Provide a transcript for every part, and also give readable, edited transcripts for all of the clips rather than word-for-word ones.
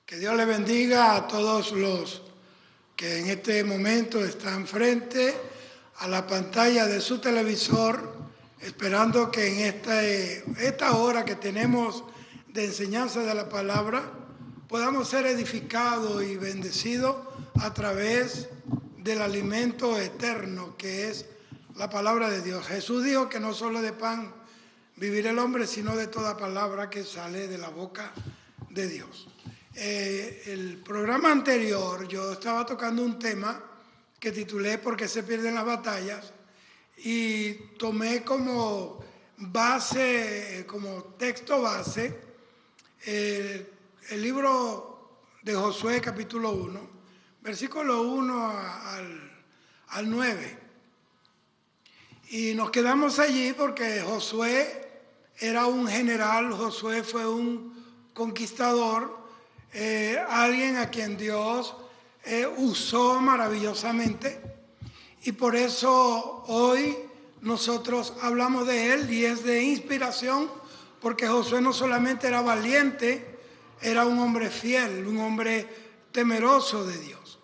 Que Dios le bendiga a todos los que en este momento están frente a la pantalla de su televisor, esperando que en esta hora que tenemos de enseñanza de la palabra, podamos ser edificados y bendecidos a través del alimento eterno que es la palabra de Dios. Jesús dijo que no solo de pan vivirá el hombre, sino de toda palabra que sale de la boca de Dios. El programa anterior yo estaba tocando un tema que titulé ¿Por qué se pierden las batallas? Y tomé como base, como texto base, el libro de Josué capítulo 1, versículo 1 al 9. Y nos quedamos allí porque Josué era un general, Josué fue un conquistador, alguien a quien Dios usó maravillosamente, y por eso hoy nosotros hablamos de él y es de inspiración, porque Josué no solamente era valiente, era un hombre fiel, un hombre temeroso de Dios.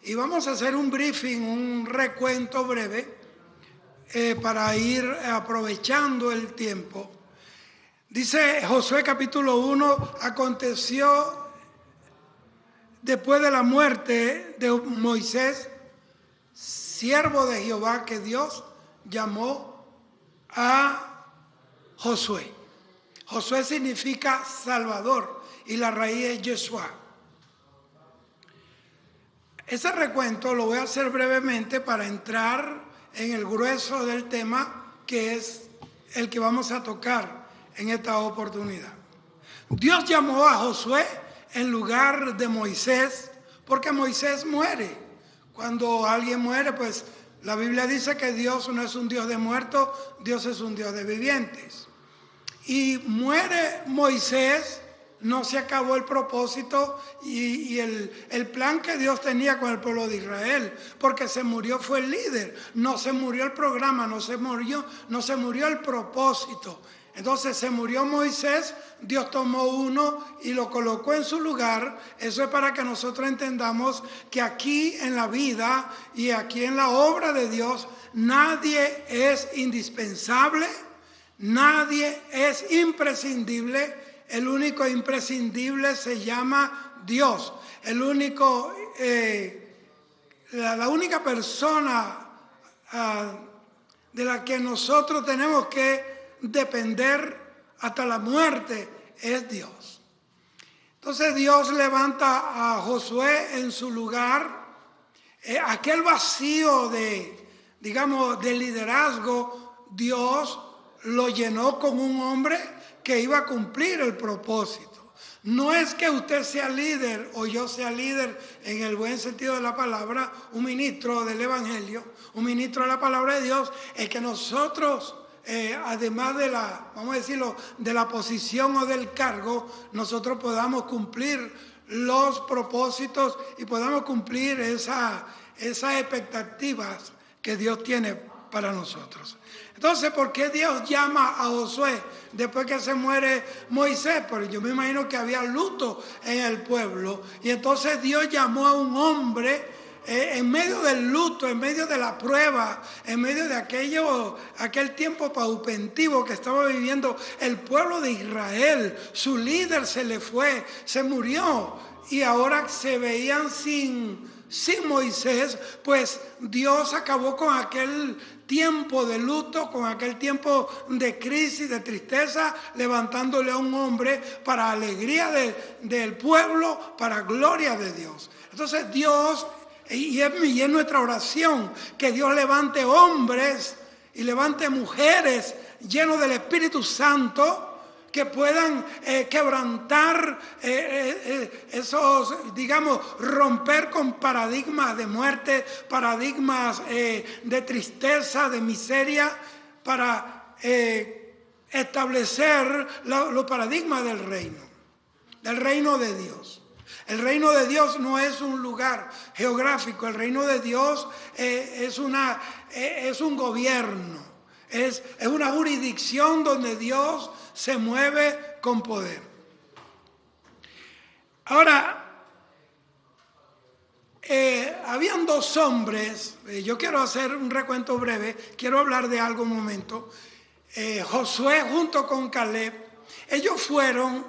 Y vamos a hacer un briefing, un recuento breve para ir aprovechando el tiempo. Dice Josué capítulo 1, aconteció después de la muerte de Moisés, siervo de Jehová, que Dios llamó a Josué. Josué significa Salvador y la raíz es Yeshua. Ese recuento lo voy a hacer brevemente para entrar en el grueso del tema, que es el que vamos a tocar en esta oportunidad. Dios llamó a Josué en lugar de Moisés, porque Moisés muere. Cuando alguien muere, pues la Biblia dice que Dios no es un Dios de muertos, Dios es un Dios de vivientes. Y muere Moisés, no se acabó el propósito y el plan que Dios tenía con el pueblo de Israel, porque se murió fue el líder, no se murió el programa, no se murió el propósito. Entonces se murió Moisés, Dios tomó uno y lo colocó en su lugar. Eso es para que nosotros entendamos que aquí en la vida y aquí en la obra de Dios nadie es indispensable, nadie es imprescindible. El único imprescindible se llama Dios. El único, la única persona de la que nosotros tenemos que depender hasta la muerte es Dios. Entonces Dios levanta a Josué en su lugar. Aquel vacío de liderazgo, Dios lo llenó con un hombre que iba a cumplir el propósito. No es que usted sea líder o yo sea líder en el buen sentido de la palabra, un ministro del evangelio, un ministro de la palabra de Dios, es que nosotros, además de de la posición o del cargo, nosotros podamos cumplir los propósitos y podamos cumplir esas expectativas que Dios tiene para nosotros. Entonces, ¿por qué Dios llama a Josué después que se muere Moisés? Porque yo me imagino que había luto en el pueblo. Y entonces Dios llamó a un hombre en medio del luto, en medio de la prueba, en medio de aquel tiempo paupentivo que estaba viviendo el pueblo de Israel. Su líder se le fue, se murió. Y ahora se veían sin Moisés, pues Dios acabó con aquel tiempo de luto, con aquel tiempo de crisis, de tristeza, levantándole a un hombre para alegría del pueblo, para gloria de Dios. Entonces Dios, y es nuestra oración, que Dios levante hombres y levante mujeres llenos del Espíritu Santo, que puedan quebrantar romper con paradigmas de muerte, paradigmas de tristeza, de miseria, para establecer los paradigmas del reino de Dios. El reino de Dios no es un lugar geográfico, el reino de Dios es un gobierno, es una jurisdicción donde Dios se mueve con poder. Ahora, habían dos hombres, yo quiero hacer un recuento breve, quiero hablar de algo un momento. Josué junto con Caleb, ellos fueron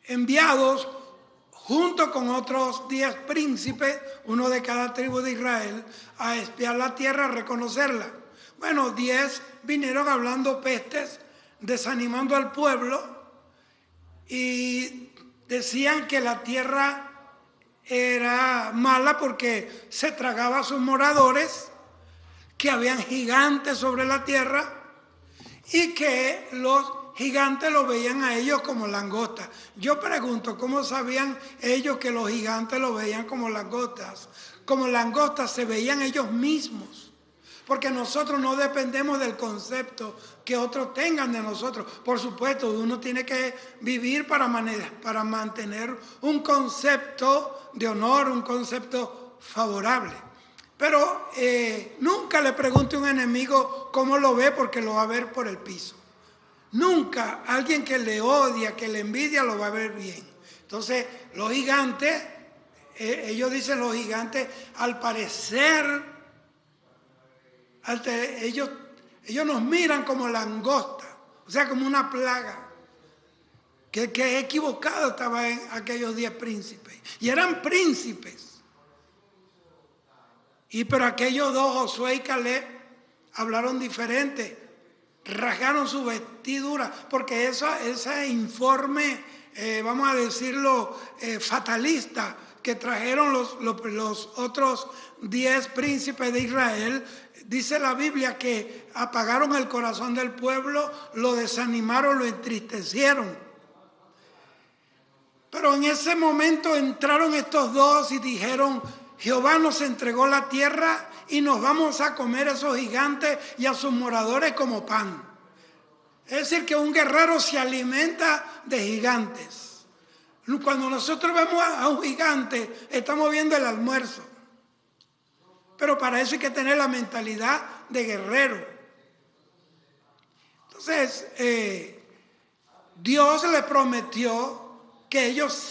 enviados junto con otros 10 príncipes, uno de cada tribu de Israel, a espiar la tierra, a reconocerla. Bueno, 10 vinieron hablando pestes, desanimando al pueblo y decían que la tierra era mala porque se tragaba a sus moradores, que habían gigantes sobre la tierra y que los gigantes los veían a ellos como langostas. Yo pregunto, ¿cómo sabían ellos que los gigantes los veían como langostas? Como langostas se veían ellos mismos. Porque nosotros no dependemos del concepto que otros tengan de nosotros. Por supuesto, uno tiene que vivir para mantener un concepto de honor, un concepto favorable. Pero nunca le pregunte a un enemigo cómo lo ve, porque lo va a ver por el piso. Nunca alguien que le odia, que le envidia, lo va a ver bien. Entonces, los gigantes, ellos dicen los gigantes, al parecer, ellos nos miran como langosta, o sea, como una plaga. Que equivocado estaban aquellos 10 príncipes. Y eran príncipes. Pero aquellos dos, Josué y Caleb, hablaron diferente. Rasgaron su vestidura, porque ese informe, vamos a decirlo, fatalista, que trajeron los otros 10 príncipes de Israel, dice la Biblia que apagaron el corazón del pueblo, lo desanimaron, lo entristecieron. Pero en ese momento entraron estos dos y dijeron: Jehová nos entregó la tierra y nos vamos a comer a esos gigantes y a sus moradores como pan. Es decir, que un guerrero se alimenta de gigantes. Cuando nosotros vemos a un gigante, estamos viendo el almuerzo. Pero para eso hay que tener la mentalidad de guerrero. Entonces, Dios le prometió que ellos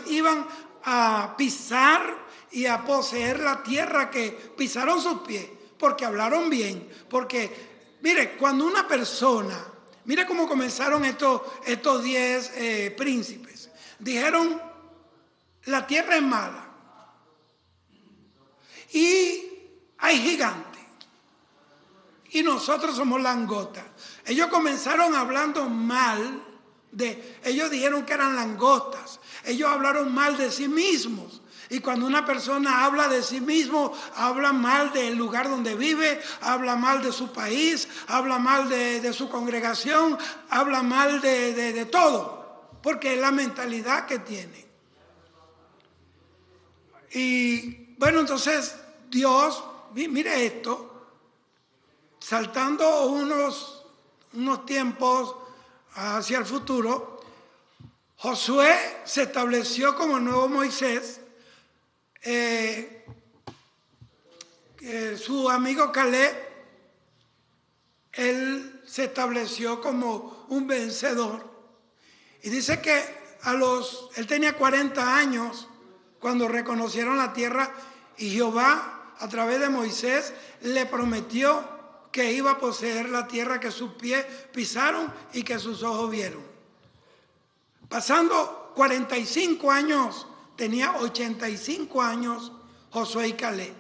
iban a pisar y a poseer la tierra que pisaron sus pies, porque hablaron bien. Porque, mire, cuando una persona, mire cómo comenzaron estos 10 príncipes. Dijeron: la tierra es mala y hay gigantes y nosotros somos langostas. Ellos comenzaron hablando mal ellos dijeron que eran langostas. Ellos hablaron mal de sí mismos. Y cuando una persona habla de sí mismo, habla mal del lugar donde vive, habla mal de su país, habla mal de su congregación, habla mal de todo, porque es la mentalidad que tiene. Y bueno, entonces Dios, mire esto, saltando unos tiempos hacia el futuro, Josué se estableció como nuevo Moisés. Su amigo Caleb, él se estableció como un vencedor. Y dice que él tenía 40 años cuando reconocieron la tierra, y Jehová, a través de Moisés, le prometió que iba a poseer la tierra que sus pies pisaron y que sus ojos vieron. Pasando 45 años, tenía 85 años Josué y Caleb.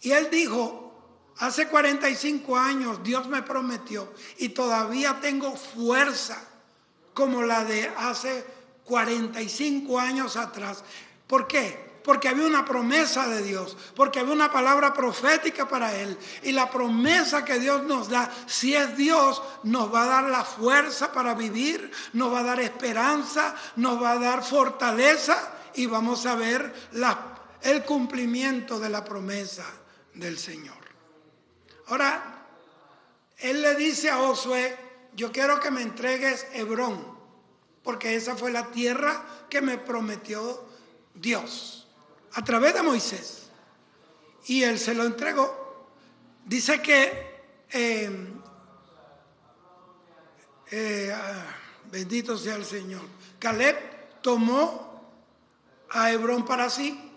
Y él dijo: hace 45 años Dios me prometió y todavía tengo fuerza como la de hace 45 años atrás. ¿Por qué? Porque había una promesa de Dios, porque había una palabra profética para él. Y la promesa que Dios nos da, si es Dios, nos va a dar la fuerza para vivir, nos va a dar esperanza, nos va a dar fortaleza, y vamos a ver el cumplimiento de la promesa del Señor. Ahora, él le dice a Josué: yo quiero que me entregues Hebrón, porque esa fue la tierra que me prometió Dios a través de Moisés. Y él se lo entregó. Dice que bendito sea el Señor, Caleb tomó a Hebrón para sí.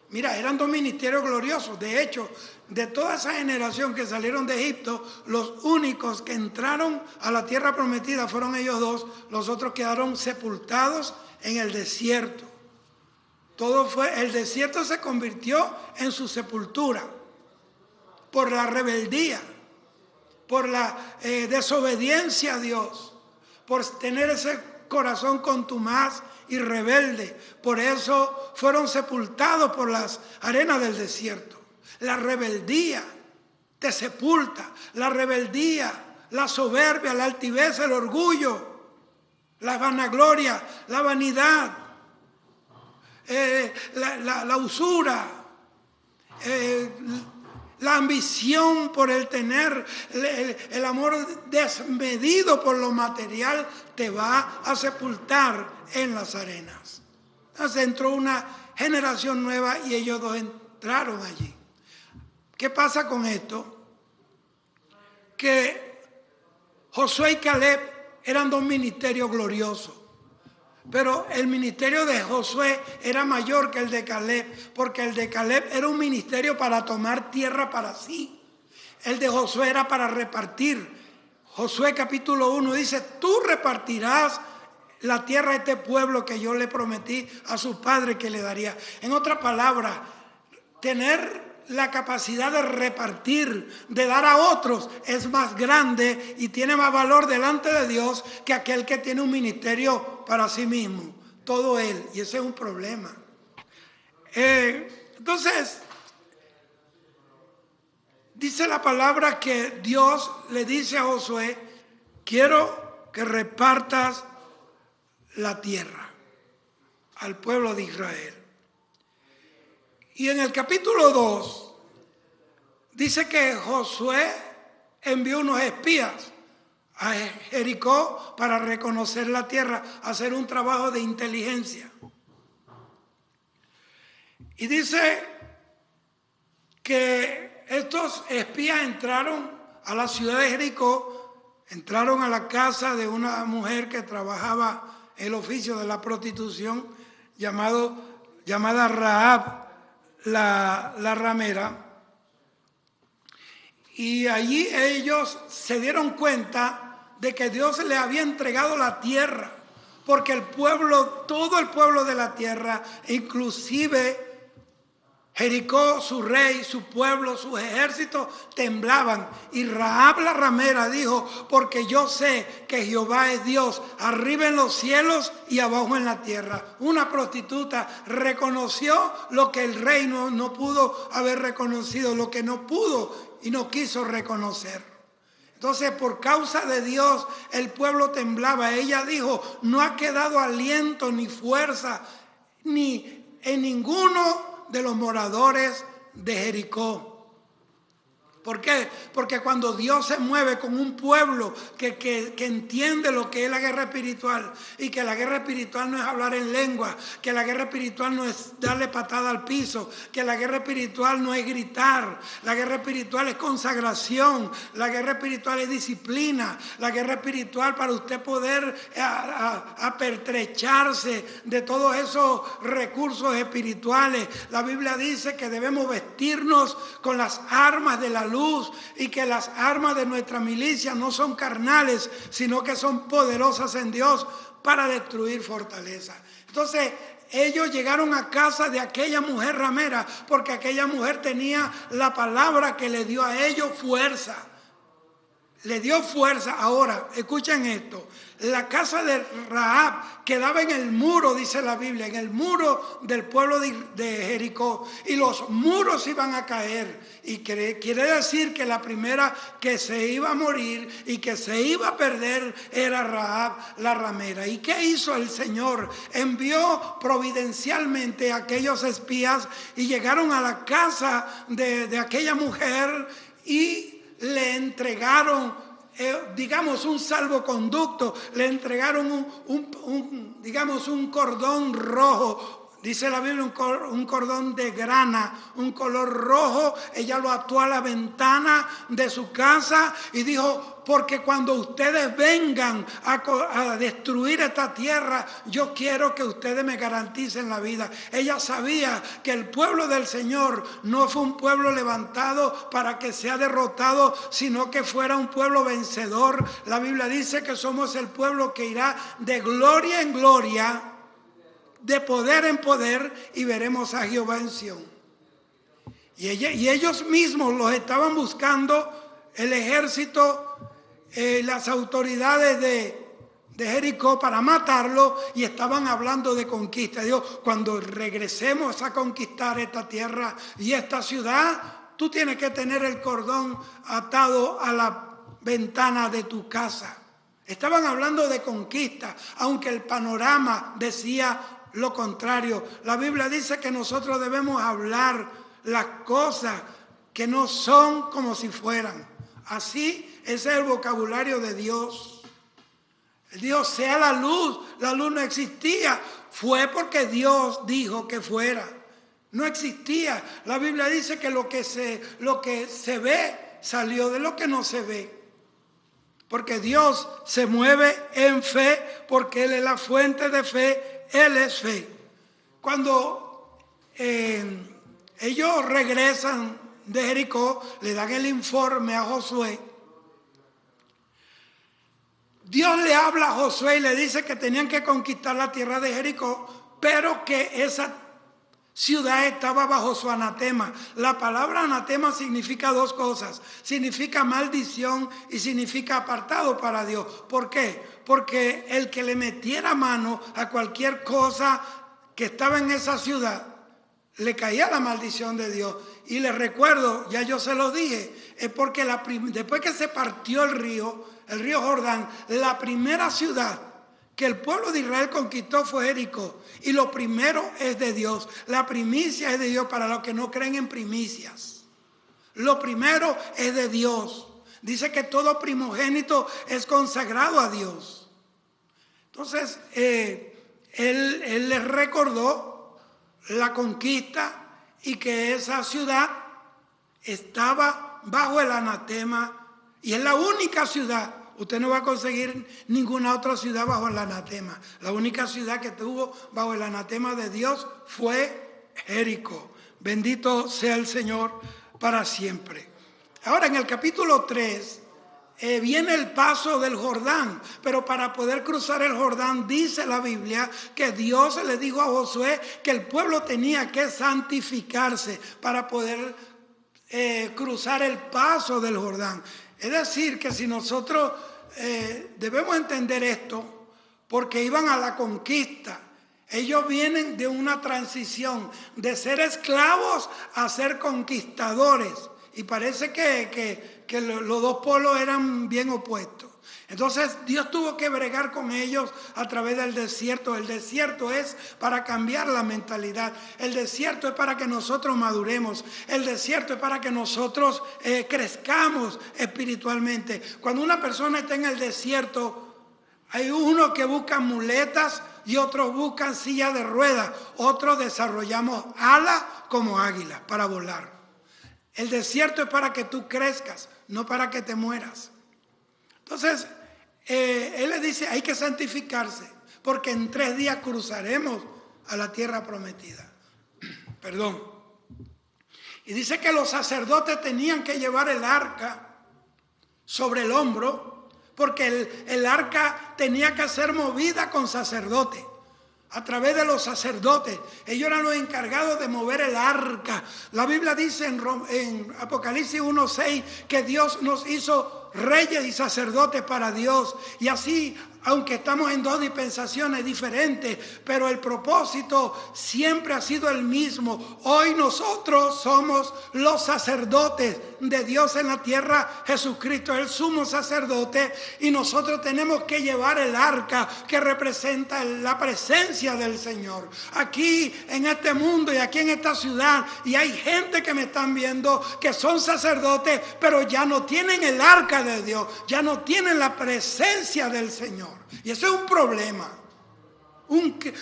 Mira, eran dos ministerios gloriosos. De hecho, de toda esa generación que salieron de Egipto, los únicos que entraron a la tierra prometida fueron ellos dos. Los otros quedaron sepultados en el desierto. El desierto se convirtió en su sepultura por la rebeldía, por la desobediencia a Dios, por tener ese corazón contumaz y rebelde. Por eso fueron sepultados por las arenas del desierto. La rebeldía te sepulta. La rebeldía, la soberbia, la altivez, el orgullo, la vanagloria, la vanidad, la usura, la ambición por el tener, el amor desmedido por lo material te va a sepultar en las arenas. Entonces entró una generación nueva y ellos dos entraron allí. ¿Qué pasa con esto? Que Josué y Caleb eran dos ministerios gloriosos. Pero el ministerio de Josué era mayor que el de Caleb, porque el de Caleb era un ministerio para tomar tierra para sí. El de Josué era para repartir. Josué capítulo 1 dice, tú repartirás la tierra a este pueblo que yo le prometí a sus padres que le daría. En otras palabras, tener la capacidad de repartir, de dar a otros, es más grande y tiene más valor delante de Dios que aquel que tiene un ministerio para sí mismo. Todo él. Y ese es un problema. Entonces, dice la palabra que Dios le dice a Josué, quiero que repartas la tierra al pueblo de Israel. Y en el capítulo 2 dice que Josué envió unos espías a Jericó para reconocer la tierra, hacer un trabajo de inteligencia. Y dice que estos espías entraron a la ciudad de Jericó, entraron a la casa de una mujer que trabajaba el oficio de la prostitución, llamada Rahab, la ramera, y allí ellos se dieron cuenta de que Dios les había entregado la tierra, porque el pueblo, todo el pueblo de la tierra, inclusive Jericó, su rey, su pueblo, sus ejércitos temblaban. Y Rahab la ramera dijo, porque yo sé que Jehová es Dios, arriba en los cielos y abajo en la tierra. Una prostituta reconoció lo que el rey no pudo haber reconocido, lo que no pudo y no quiso reconocer. Entonces, por causa de Dios, el pueblo temblaba. Ella dijo, no ha quedado aliento ni fuerza ni en ninguno de los moradores de Jericó. ¿Por qué? Porque cuando Dios se mueve con un pueblo que entiende lo que es la guerra espiritual, y que la guerra espiritual no es hablar en lengua, que la guerra espiritual no es darle patada al piso, que la guerra espiritual no es gritar, la guerra espiritual es consagración, la guerra espiritual es disciplina, la guerra espiritual para usted poder apertrecharse de todos esos recursos espirituales. La Biblia dice que debemos vestirnos con las armas de la luz, y que las armas de nuestra milicia no son carnales, sino que son poderosas en Dios para destruir fortaleza. Entonces ellos llegaron a casa de aquella mujer ramera, porque aquella mujer tenía la palabra que le dio a ellos fuerza. Le dio fuerza. Ahora, escuchen esto. La casa de Rahab quedaba en el muro, dice la Biblia, en el muro del pueblo de Jericó. Y los muros iban a caer. Y quiere decir que la primera que se iba a morir y que se iba a perder era Rahab, la ramera. ¿Y qué hizo el Señor? Envió providencialmente a aquellos espías y llegaron a la casa de aquella mujer y le entregaron, digamos, un salvoconducto, le entregaron un cordón rojo dice la Biblia, un cordón de grana, un color rojo. Ella lo ató a la ventana de su casa y dijo: porque cuando ustedes vengan a destruir esta tierra, yo quiero que ustedes me garanticen la vida. Ella sabía que el pueblo del Señor no fue un pueblo levantado para que sea derrotado, sino que fuera un pueblo vencedor. La Biblia dice que somos el pueblo que irá de gloria en gloria, de poder en poder, y veremos a Jehová en Sión. Y ellos mismos los estaban buscando, el ejército, las autoridades de Jericó, para matarlo, y estaban hablando de conquista. Dios, cuando regresemos a conquistar esta tierra y esta ciudad, tú tienes que tener el cordón atado a la ventana de tu casa. Estaban hablando de conquista, aunque el panorama decía lo contrario. La Biblia dice que nosotros debemos hablar las cosas que no son como si fueran. Así, ese es el vocabulario de Dios. Él dijo: sea la luz no existía. Fue porque Dios dijo que fuera. No existía. La Biblia dice que lo que se ve salió de lo que no se ve. Porque Dios se mueve en fe, porque Él es la fuente de fe, Él es fe. Cuando ellos regresan de Jericó, le dan el informe a Josué. Dios le habla a Josué y le dice que tenían que conquistar la tierra de Jericó, pero que esa ciudad estaba bajo su anatema. La palabra anatema significa dos cosas: significa maldición y significa apartado para Dios. ¿Por qué? Porque el que le metiera mano a cualquier cosa que estaba en esa ciudad, le caía la maldición de Dios. Y les recuerdo, ya yo se lo dije, es porque después que se partió el río Jordán, la primera ciudad que el pueblo de Israel conquistó fue Jericó. Y lo primero es de Dios. La primicia es de Dios para los que no creen en primicias. Lo primero es de Dios. Dice que todo primogénito es consagrado a Dios. Entonces, él les recordó la conquista y que esa ciudad estaba bajo el anatema. Y es la única ciudad. Usted no va a conseguir ninguna otra ciudad bajo el anatema. La única ciudad que estuvo bajo el anatema de Dios fue Jericó. Bendito sea el Señor para siempre. Ahora, en el capítulo 3 viene el paso del Jordán. Pero para poder cruzar el Jordán, dice la Biblia que Dios le dijo a Josué que el pueblo tenía que santificarse para poder cruzar el paso del Jordán. Es decir, que si nosotros debemos entender esto, porque iban a la conquista. Ellos vienen de una transición de ser esclavos a ser conquistadores. Y parece que los dos polos eran bien opuestos. Entonces Dios tuvo que bregar con ellos a través del desierto. El desierto es para cambiar la mentalidad. El desierto es para que nosotros maduremos. El desierto es para que nosotros crezcamos espiritualmente. Cuando una persona está en el desierto, hay unos que buscan muletas y otros buscan silla de ruedas. Otros desarrollamos alas como águilas para volar. El desierto es para que tú crezcas, no para que te mueras. Entonces, él le dice: hay que santificarse, porque en 3 días cruzaremos a la tierra prometida. Perdón. Y dice que los sacerdotes tenían que llevar el arca sobre el hombro, porque el arca tenía que ser movida con sacerdotes. A través de los sacerdotes. Ellos eran los encargados de mover el arca. La Biblia dice en Apocalipsis 1:6 que Dios nos hizo reyes y sacerdotes para Dios. Y así, aunque estamos en 2 dispensaciones diferentes, pero el propósito siempre ha sido el mismo. Hoy nosotros somos los sacerdotes de Dios en la tierra. Jesucristo es el sumo sacerdote y nosotros tenemos que llevar el arca que representa la presencia del Señor aquí en este mundo y aquí en esta ciudad. Y hay gente que me están viendo que son sacerdotes, pero ya no tienen el arca de Dios, ya no tienen la presencia del Señor. Y eso es un problema.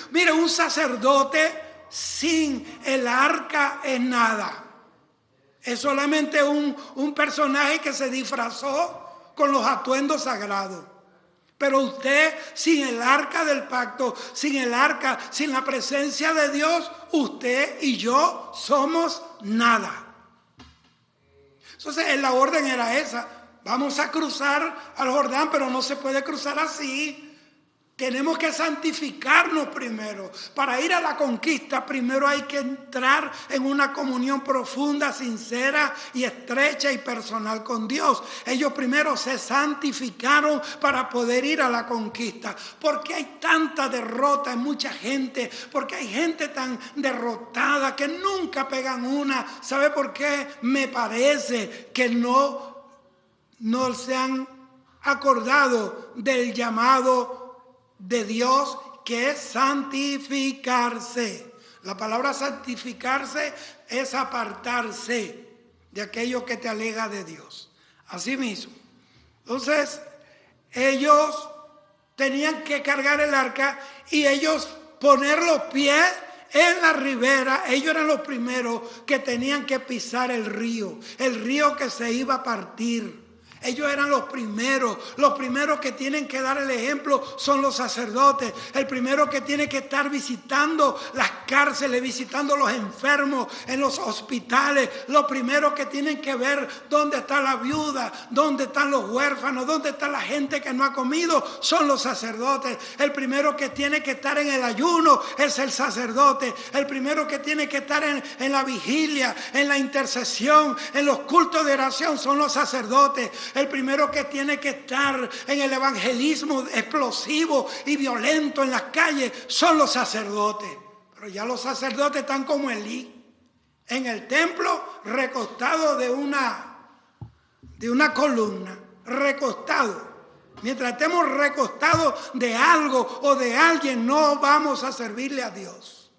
Mire, un sacerdote sin el arca es nada. Es solamente un personaje que se disfrazó con los atuendos sagrados. Pero usted, sin el arca del pacto, sin el arca, sin la presencia de Dios, usted y yo somos nada. Entonces la orden era esa. Vamos a cruzar al Jordán, pero no se puede cruzar así. Tenemos que santificarnos primero. Para ir a la conquista, primero hay que entrar en una comunión profunda, sincera y estrecha y personal con Dios. Ellos primero se santificaron para poder ir a la conquista. Porque hay tanta derrota en mucha gente, porque hay gente tan derrotada que nunca pegan una. ¿Sabe por qué? Me parece que no se han acordado del llamado de Dios, que es santificarse. La palabra santificarse es apartarse de aquello que te aleja de Dios. Así mismo. Entonces, ellos tenían que cargar el arca y ellos poner los pies en la ribera. Ellos eran los primeros que tenían que pisar el río que se iba a partir. Ellos eran los primeros que tienen que dar el ejemplo son los sacerdotes. El primero que tiene que estar visitando las cárceles, visitando los enfermos en los hospitales. Los primeros que tienen que ver dónde está la viuda, dónde están los huérfanos, dónde está la gente que no ha comido, son los sacerdotes. El primero que tiene que estar en el ayuno es el sacerdote. El primero que tiene que estar en la vigilia, en la intercesión, en los cultos de oración son los sacerdotes. El primero que tiene que estar en el evangelismo explosivo y violento en las calles son los sacerdotes. Pero ya los sacerdotes están como Elí, en el templo, recostado de una columna, recostado. Mientras estemos recostados de algo o de alguien, no vamos a servirle a Dios.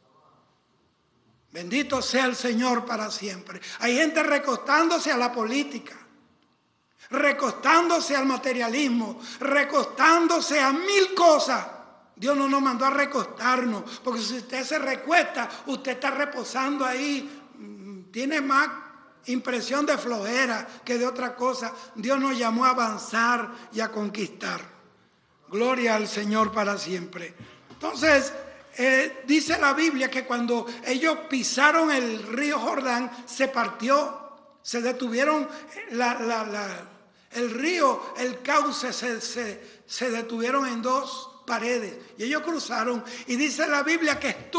Bendito sea el Señor para siempre. Hay gente recostándose a la política, recostándose al materialismo, recostándose a mil cosas. Dios no nos mandó a recostarnos, porque si usted se recuesta, usted está reposando ahí, tiene más impresión de flojera que de otra cosa. Dios nos llamó a avanzar y a conquistar. Gloria al Señor para siempre. Entonces, dice la Biblia que cuando ellos pisaron el río Jordán, se partió, se detuvieron el río, el cauce se detuvieron en dos paredes y ellos cruzaron, y dice la Biblia que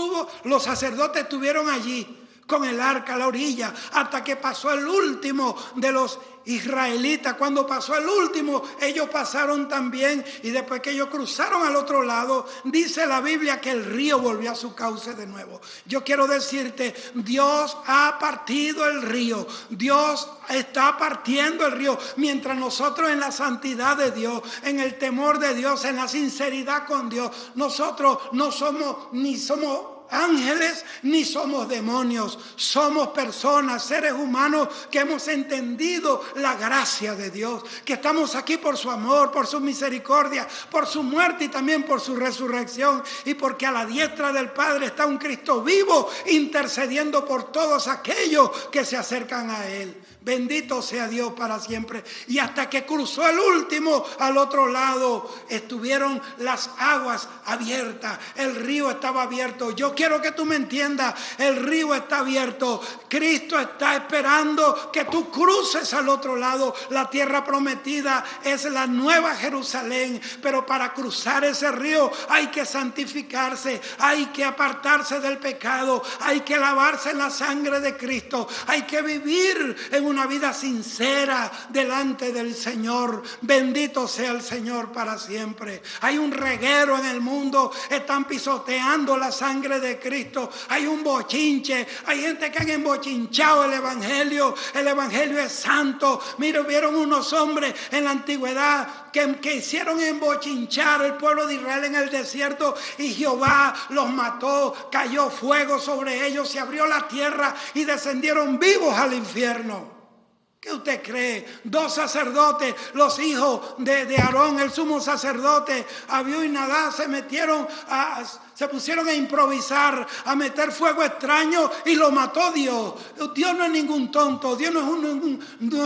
los sacerdotes estuvieron allí con el arca a la orilla hasta que pasó el último de los israelitas. Cuando pasó el último, ellos pasaron también, y después que ellos cruzaron al otro lado, dice la Biblia que el río volvió a su cauce de nuevo. Yo quiero decirte, Dios ha partido el río, Dios está partiendo el río, mientras nosotros en la santidad de Dios, en el temor de Dios, en la sinceridad con Dios, nosotros no somos ángeles ni somos demonios, somos personas, seres humanos que hemos entendido la gracia de Dios, que estamos aquí por su amor, por su misericordia, por su muerte y también por su resurrección, y porque a la diestra del Padre está un Cristo vivo intercediendo por todos aquellos que se acercan a Él. Bendito sea Dios para siempre. Y hasta que cruzó el último al otro lado, estuvieron las aguas abiertas. El río estaba abierto. Yo quiero que tú me entiendas. El río está abierto. Cristo está esperando que tú cruces al otro lado. La tierra prometida es la nueva Jerusalén. Pero para cruzar ese río hay que santificarse. Hay que apartarse del pecado. Hay que lavarse en la sangre de Cristo. Hay que vivir en una vida sincera delante del Señor. Bendito sea el Señor para siempre. Hay un reguero en el mundo, están pisoteando la sangre de Cristo. Hay un bochinche, hay gente que han embochinchado el Evangelio. El Evangelio es santo. Mira, hubieron unos hombres en la antigüedad que hicieron embochinchar el pueblo de Israel en el desierto, y Jehová los mató, cayó fuego sobre ellos, se abrió la tierra y descendieron vivos al infierno. ¿Qué usted cree? 2 sacerdotes, los hijos de Aarón, el sumo sacerdote, Abiú y Nadab, se pusieron a improvisar, a meter fuego extraño y lo mató Dios. Dios no es ningún tonto, Dios no es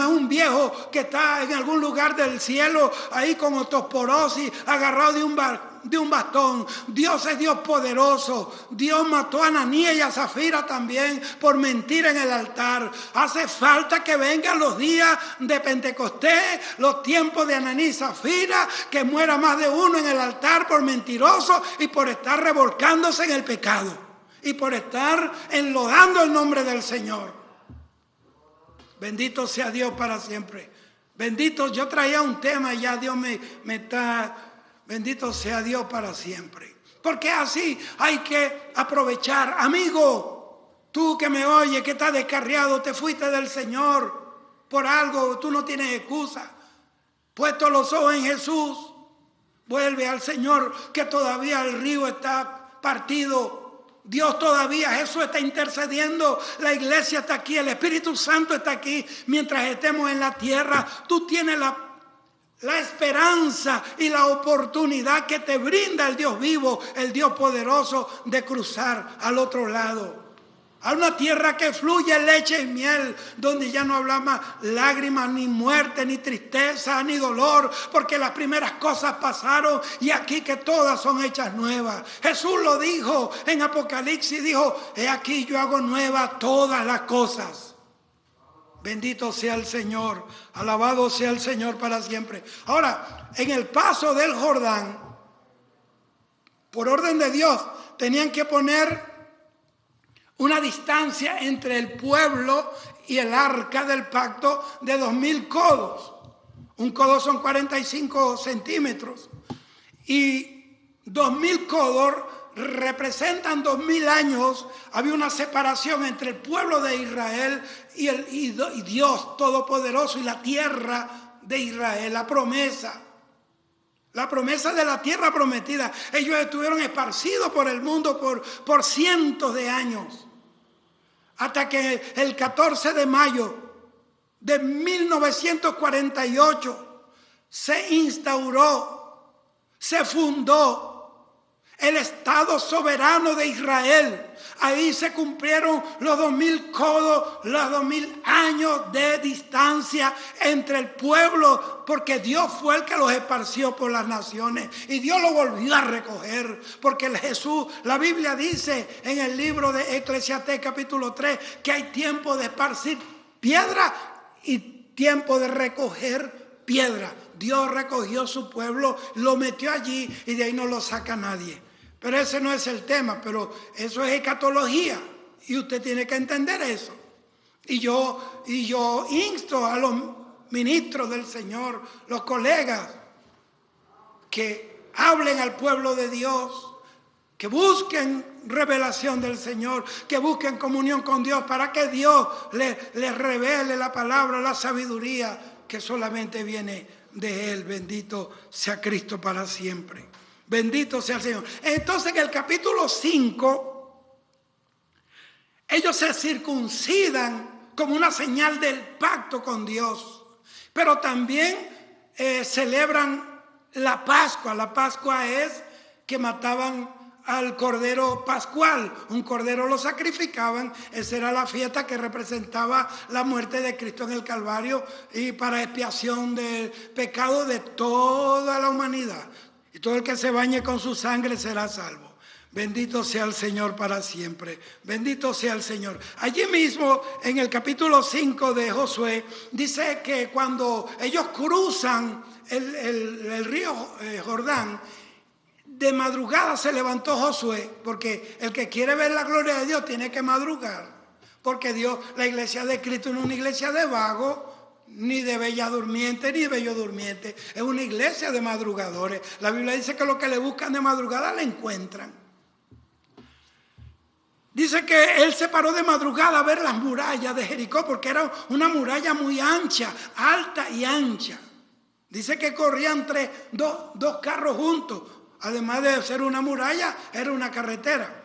un viejo que está en algún lugar del cielo ahí con osteoporosis, agarrado de un bastón. Dios es Dios poderoso. Dios mató a Ananías y a Zafira también por mentir en el altar. Hace falta que vengan los días de Pentecostés, los tiempos de Ananías y Zafira, que muera más de uno en el altar por mentiroso y por estar revolcándose en el pecado y por estar enlodando el nombre del Señor. Bendito sea Dios para siempre. Bendito, yo traía un tema y ya Dios me está... Bendito sea Dios para siempre. Porque así hay que aprovechar. Amigo, tú que me oyes, que estás descarriado, te fuiste del Señor por algo, tú no tienes excusa. Puesto los ojos en Jesús, vuelve al Señor, que todavía el río está partido. Dios todavía, Jesús está intercediendo, la iglesia está aquí, el Espíritu Santo está aquí. Mientras estemos en la tierra, tú tienes la esperanza y la oportunidad que te brinda el Dios vivo, el Dios poderoso, de cruzar al otro lado. A una tierra que fluye leche y miel, donde ya no habrá más lágrimas, ni muerte, ni tristeza, ni dolor, porque las primeras cosas pasaron y aquí que todas son hechas nuevas. Jesús lo dijo en Apocalipsis, dijo: he aquí yo hago nuevas todas las cosas. Bendito sea el Señor, alabado sea el Señor para siempre. Ahora, en el paso del Jordán, por orden de Dios, tenían que poner una distancia entre el pueblo y el arca del pacto de 2000 codos. Un codo son 45 centímetros. Y 2000 codos representan 2000 años. Había una separación entre el pueblo de Israel y Dios Todopoderoso y la tierra de Israel, la promesa de la tierra prometida. Ellos estuvieron esparcidos por el mundo por cientos de años, hasta que el 14 de mayo de 1948 se instauró, se fundó el Estado soberano de Israel. Ahí se cumplieron los 2000 codos, los 2000 años de distancia entre el pueblo, porque Dios fue el que los esparció por las naciones y Dios lo volvió a recoger, porque Jesús, la Biblia dice en el libro de Eclesiastés capítulo 3 que hay tiempo de esparcir piedra y tiempo de recoger piedra. Dios recogió su pueblo, lo metió allí y de ahí no lo saca nadie. Pero ese no es el tema, pero eso es escatología y usted tiene que entender eso. Y yo insto a los ministros del Señor, los colegas, que hablen al pueblo de Dios, que busquen revelación del Señor, que busquen comunión con Dios para que Dios les revele la palabra, la sabiduría que solamente viene de Él. Bendito sea Cristo para siempre. Bendito sea el Señor. Entonces en el capítulo 5, ellos se circuncidan como una señal del pacto con Dios. Pero también celebran la Pascua. La Pascua es que mataban al cordero pascual. Un cordero lo sacrificaban. Esa era la fiesta que representaba la muerte de Cristo en el Calvario y para expiación del pecado de toda la humanidad. Y todo el que se bañe con su sangre será salvo. Bendito sea el Señor para siempre. Bendito sea el Señor. Allí mismo, en el capítulo 5 de Josué, dice que cuando ellos cruzan el río Jordán, de madrugada se levantó Josué, porque el que quiere ver la gloria de Dios tiene que madrugar. Porque Dios, la iglesia de Cristo no es una iglesia de vagos, ni de bella durmiente, ni de bello durmiente. Es una iglesia de madrugadores. La Biblia dice que los que le buscan de madrugada le encuentran. Dice que él se paró de madrugada a ver las murallas de Jericó, porque era una muralla muy ancha, alta y ancha. Dice que corrían dos carros juntos. Además de ser una muralla, era una carretera.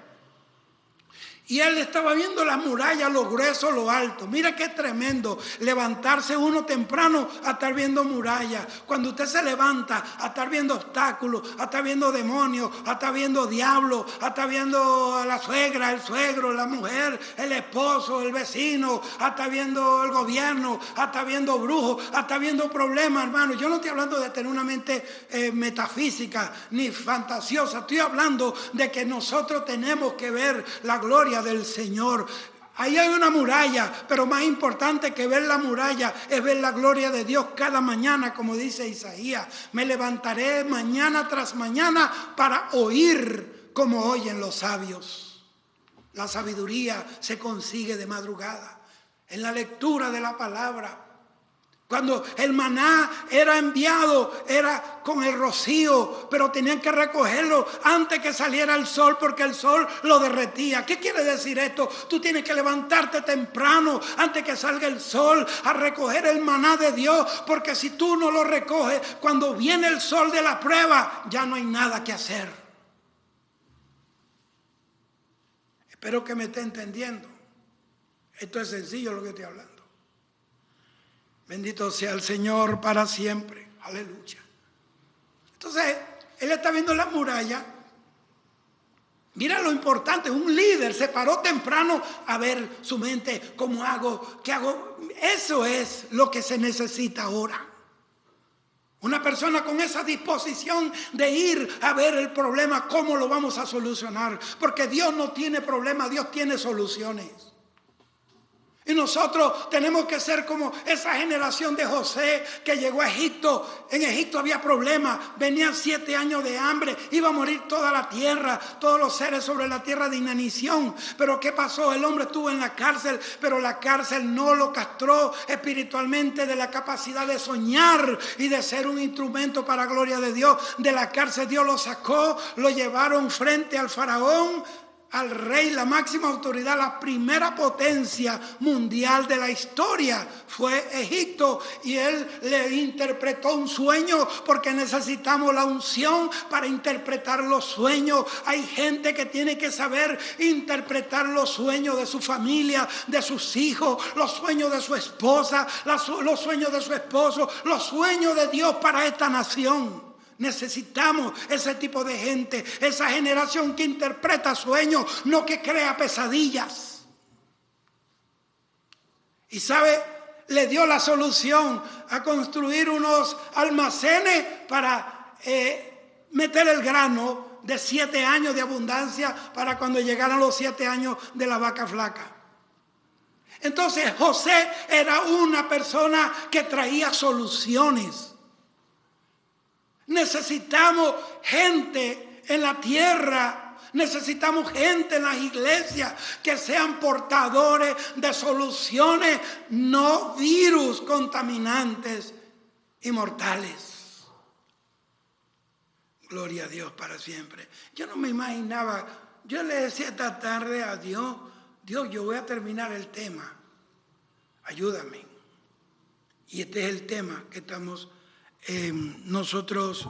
Y él estaba viendo las murallas, lo grueso, lo alto. Mira qué tremendo levantarse uno temprano a estar viendo murallas. Cuando usted se levanta a estar viendo obstáculos, a estar viendo demonios, a estar viendo diablos, a estar viendo a la suegra, el suegro, la mujer, el esposo, el vecino, a estar viendo el gobierno, a estar viendo brujos, a estar viendo problemas, hermano. Yo no estoy hablando de tener una mente metafísica ni fantasiosa. Estoy hablando de que nosotros tenemos que ver la gloria del Señor. Ahí hay una muralla, pero más importante que ver la muralla es ver la gloria de Dios cada mañana, como dice Isaías. Me levantaré mañana tras mañana para oír como oyen los sabios. La sabiduría se consigue de madrugada, en la lectura de la palabra. Cuando el maná era enviado, era con el rocío, pero tenían que recogerlo antes que saliera el sol porque el sol lo derretía. ¿Qué quiere decir esto? Tú tienes que levantarte temprano antes que salga el sol a recoger el maná de Dios, porque si tú no lo recoges, cuando viene el sol de la prueba, ya no hay nada que hacer. Espero que me esté entendiendo. Esto es sencillo lo que estoy hablando. Bendito sea el Señor para siempre. Aleluya. Entonces, él está viendo la muralla. Mira lo importante, un líder se paró temprano a ver su mente, ¿cómo hago? ¿Qué hago? Eso es lo que se necesita ahora. Una persona con esa disposición de ir a ver el problema, ¿cómo lo vamos a solucionar? Porque Dios no tiene problema, Dios tiene soluciones. Y nosotros tenemos que ser como esa generación de José que llegó a Egipto. En Egipto había problemas, venían 7 años de hambre, iba a morir toda la tierra, todos los seres sobre la tierra de inanición. Pero ¿qué pasó? El hombre estuvo en la cárcel, pero la cárcel no lo castró espiritualmente de la capacidad de soñar y de ser un instrumento para la gloria de Dios. De la cárcel Dios lo sacó, lo llevaron frente al faraón, al rey, la máxima autoridad, la primera potencia mundial de la historia fue Egipto, y él le interpretó un sueño, porque necesitamos la unción para interpretar los sueños. Hay gente que tiene que saber interpretar los sueños de su familia, de sus hijos, los sueños de su esposa, los sueños de su esposo, los sueños de Dios para esta nación. Necesitamos ese tipo de gente, esa generación que interpreta sueños, no que crea pesadillas. Y sabe, le dio la solución a construir unos almacenes para meter el grano de 7 años de abundancia para cuando llegaran los 7 años de la vaca flaca. Entonces José era una persona que traía soluciones. Necesitamos gente en la tierra, necesitamos gente en las iglesias que sean portadores de soluciones, no virus contaminantes y mortales. Gloria a Dios para siempre. Yo no me imaginaba, yo le decía esta tarde a Dios, Dios, yo voy a terminar el tema, ayúdame. Y este es el tema que estamos nosotros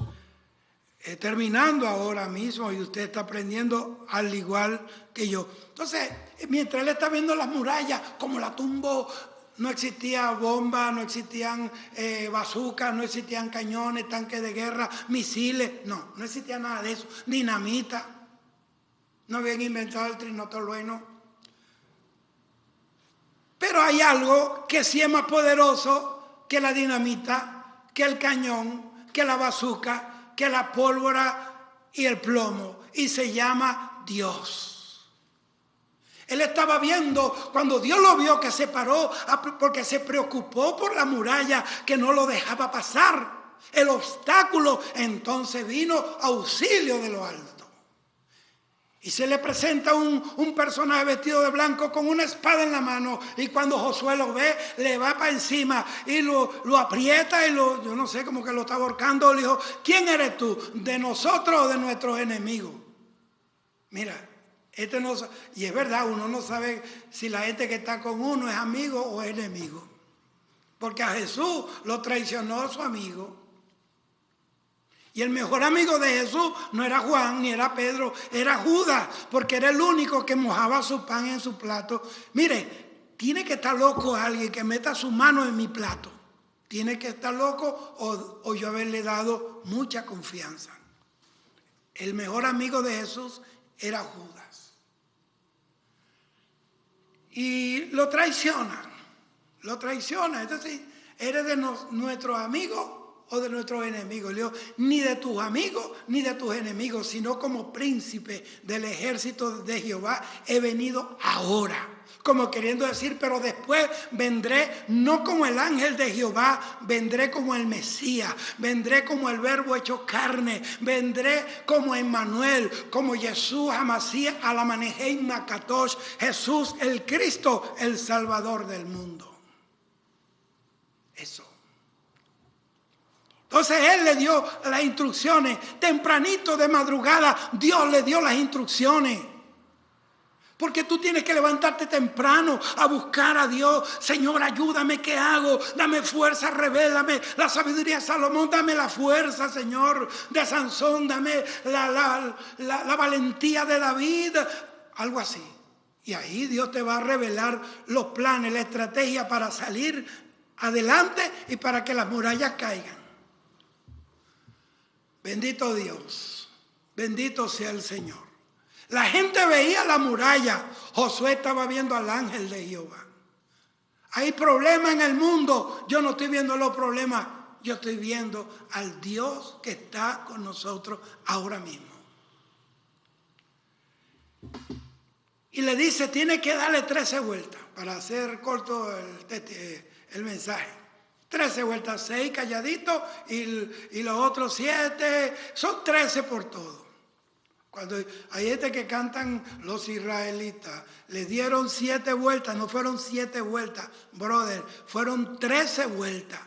terminando ahora mismo, y usted está aprendiendo al igual que yo. Entonces, mientras él está viendo las murallas, como la tumbó, no existía bomba, no existían bazucas, no existían cañones, tanques de guerra, misiles, no existía nada de eso, dinamita, no habían inventado el trinotolueno. Pero hay algo que sí es más poderoso que la dinamita, que el cañón, que la bazuca, que la pólvora y el plomo, y se llama Dios. Él estaba viendo, cuando Dios lo vio, que se paró porque se preocupó por la muralla que no lo dejaba pasar, el obstáculo. Entonces vino auxilio de lo alto. Y se le presenta un personaje vestido de blanco con una espada en la mano. Y cuando Josué lo ve, le va para encima y lo aprieta y yo no sé, como que lo está ahorcando. Le dijo, ¿quién eres tú? ¿De nosotros o de nuestros enemigos? Mira, y es verdad, uno no sabe si la gente que está con uno es amigo o enemigo. Porque a Jesús lo traicionó su amigo. Y el mejor amigo de Jesús no era Juan ni era Pedro, era Judas, porque era el único que mojaba su pan en su plato. Mire, tiene que estar loco alguien que meta su mano en mi plato. Tiene que estar loco o yo haberle dado mucha confianza. El mejor amigo de Jesús era Judas. Y lo traiciona. Es decir, ¿eres de nuestros amigos o de nuestros enemigos? Le digo, ni de tus amigos ni de tus enemigos, sino como príncipe del ejército de Jehová he venido ahora. Como queriendo decir, pero después vendré no como el ángel de Jehová, vendré como el Mesías, vendré como el verbo hecho carne, vendré como Emmanuel, como Jesús Hamasías Alamanejei Makatosh, Jesús el Cristo, el Salvador del mundo. Eso. Entonces Él le dio las instrucciones, tempranito de madrugada, Dios le dio las instrucciones. Porque tú tienes que levantarte temprano a buscar a Dios. Señor, ayúdame, ¿qué hago? Dame fuerza, revélame la sabiduría de Salomón, dame la fuerza, Señor, de Sansón, dame la valentía de David, algo así. Y ahí Dios te va a revelar los planes, la estrategia para salir adelante y para que las murallas caigan. Bendito Dios, bendito sea el Señor. La gente veía la muralla, Josué estaba viendo al ángel de Jehová. Hay problemas en el mundo, yo no estoy viendo los problemas, yo estoy viendo al Dios que está con nosotros ahora mismo. Y le dice, tiene que darle 13 vueltas, para hacer corto el mensaje. 13 vueltas, 6 calladitos y los otros 7, son 13 por todo. Cuando hay gente que cantan los israelitas, le dieron 7 vueltas, no fueron 7 vueltas, brother, fueron 13 vueltas.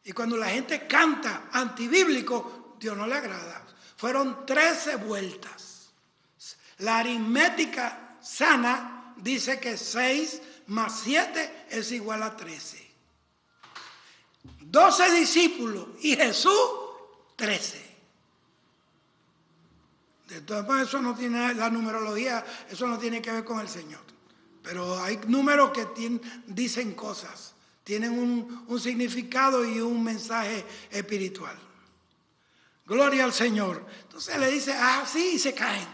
Y cuando la gente canta antibíblico, Dios no le agrada. Fueron 13 vueltas. La aritmética sana dice que 6 más 7 es igual a 13. 12 discípulos y Jesús 13. De todas maneras, eso no tiene, la numerología, eso no tiene que ver con el Señor. Pero hay números que dicen cosas, tienen un significado y un mensaje espiritual. Gloria al Señor. Entonces le dice, sí, y se caen.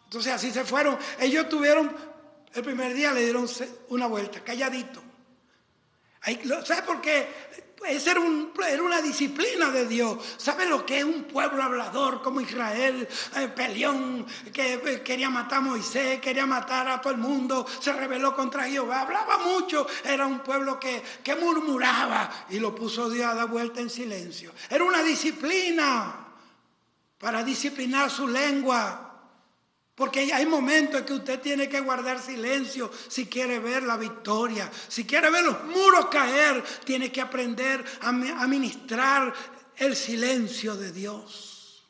Entonces así se fueron. Ellos tuvieron, el primer día le dieron una vuelta, calladito. ¿Sabe por qué? Esa era una disciplina de Dios. ¿Sabe lo que es un pueblo hablador como Israel? Peleón, que quería matar a Moisés, quería matar a todo el mundo, se rebeló contra Jehová, hablaba mucho. Era un pueblo que murmuraba y lo puso Dios a dar vuelta en silencio. Era una disciplina para disciplinar su lengua. Porque hay momentos en que usted tiene que guardar silencio si quiere ver la victoria. Si quiere ver los muros caer, tiene que aprender a ministrar el silencio de Dios.